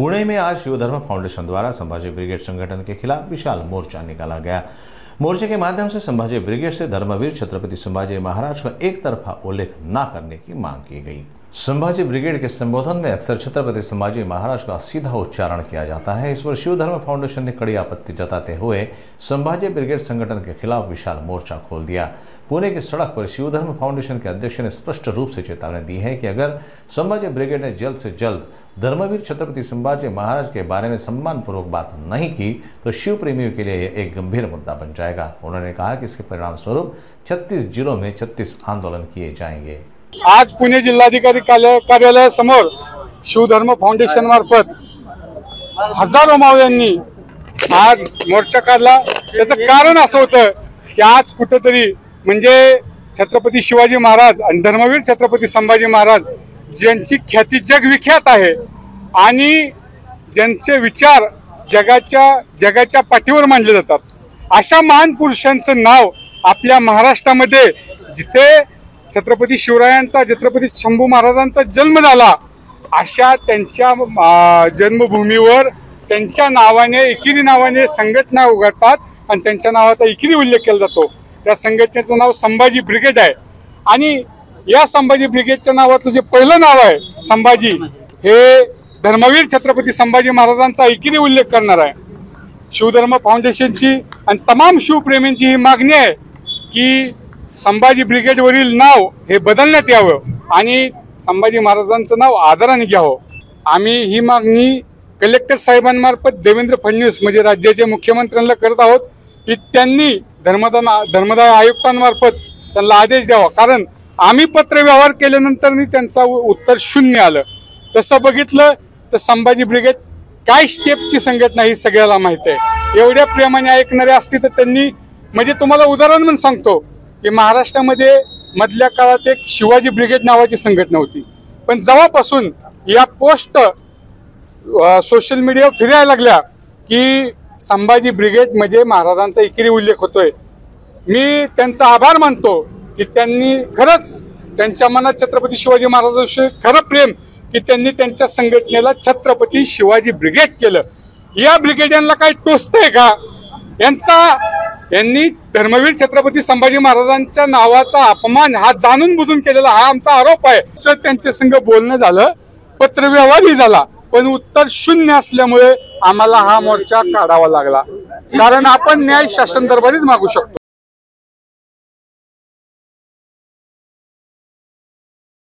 पुणे में आज शिवधर्म फाउंडेशन द्वारा संभाजी ब्रिगेड संगठन के खिलाफ विशाल मोर्चा निकाला गया। मोर्चे के माध्यम से संभाजी ब्रिगेड से धर्मवीर छत्रपति संभाजी महाराज का एक तरफा उल्लेख न करने की मांग की गई। संभाजी ब्रिगेड के संबोधन में अक्सर छत्रपति संभाजी महाराज का सीधा उच्चारण किया जाता है। इस पर शिवधर्म फाउंडेशन ने कड़ी आपत्ति जताते हुए संभाजी ब्रिगेड संगठन के खिलाफ विशाल मोर्चा खोल दिया। पुणे की सड़क पर शिवधर्म फाउंडेशन के अध्यक्ष ने स्पष्ट रूप से चेतावनी दी है कि अगर संभाजी ब्रिगेड ने जल्द से जल्द धर्मवीर छत्रपति संभाजी महाराज के बारे में सम्मानपूर्वक बात नहीं की तो शिव प्रेमियों के लिए यह एक गंभीर मुद्दा बन जाएगा। उन्होंने कहा कि इसके परिणाम स्वरूप 36 जिलों में 36 आंदोलन किए जाएंगे। आज पुणे जिल्हाधिकारी कार्यालयासमोर शिवधर्म फाउंडेशन मार्फत हजारो मावळ्यांनी आज मोर्चा काढला। त्याचं कारण असं होतं की आज कुठेतरी म्हणजे छत्रपती शिवाजी महाराज आणि धर्मवीर छत्रपती संभाजी महाराज ज्यांची ख्याती जगविख्यात आहे आणि ज्यांचे विचार जगाच्या पाठीवर मांडले जातात, अशा महान पुरुषांचं नाव आपल्या महाराष्ट्रामध्ये जिथे छत्रपती शिवरायांचा छत्रपती शंभू महाराजांचा जन्म झाला अशा त्यांच्या जन्मभूमीवर त्यांच्या नावाने एकेरी नावाने संघटना उघडतात आणि त्यांच्या नावाचा एकेरी उल्लेख केला जातो। त्या संघटनेचं नाव संभाजी ब्रिगेड आहे आणि या संभाजी ब्रिगेडच्या नावाचं जे पहिलं नाव आहे संभाजी, हे धर्मवीर छत्रपती संभाजी महाराजांचा एकेरी उल्लेख करणार आहे। शिवधर्म फाउंडेशनची आणि तमाम शिवप्रेमींची ही मागणी आहे की संभाजी ब्रिगेडवरील नाव हे बदलण्यात यावं आणि संभाजी महाराजांचं नाव आदराने घ्यावं। आम्ही ही मागणी कलेक्टर साहेबांमार्फत देवेंद्र फडणवीस म्हणजे राज्याचे मुख्यमंत्र्यांना करत आहोत की त्यांनी धर्मदाय आयुक्तांमार्फत त्यांना आदेश द्यावा, कारण आम्ही पत्र व्यवहार केल्यानंतर त्यांचा उत्तर शून्य आलं। तसं बघितलं तर संभाजी ब्रिगेड काय स्टेपची संघटना ही सगळ्याला माहित आहे। एवढ्या प्रेमाने ऐकणारे असते तर त्यांनी, म्हणजे तुम्हाला उदाहरण म्हणून सांगतो की महाराष्ट्रामध्ये मधल्या काळात एक शिवाजी ब्रिगेड नावाची संघटना होती, पण जेव्हापासून या पोस्ट सोशल मीडियावर फिरायला लागल्या की संभाजी ब्रिगेड म्हणजे महाराजांचा एकेरी उल्लेख होतोय, मी त्यांचा आभार मानतो की त्यांनी खरंच त्यांच्या मनात छत्रपती शिवाजी महाराजांविषयी खरं प्रेम की त्यांनी त्यांच्या संघटनेला छत्रपती शिवाजी ब्रिगेड केलं। या ब्रिगेड यांना काय टोचतंय का? यांनी धर्मवीर छत्रपती संभाजी महाराजांच्या नावाचा अपमान हा जाणून बुजून केलेला हा आमचा आरोप आहे। त्यांच्या संग बोलणं झालं, पत्रव्यवहारही झाला, पण उत्तर शून्य असल्यामुळे आम्हाला हा मोर्चा काढावा लागला, कारण आपण न्याय शासन दरबारीच मागू शकतो।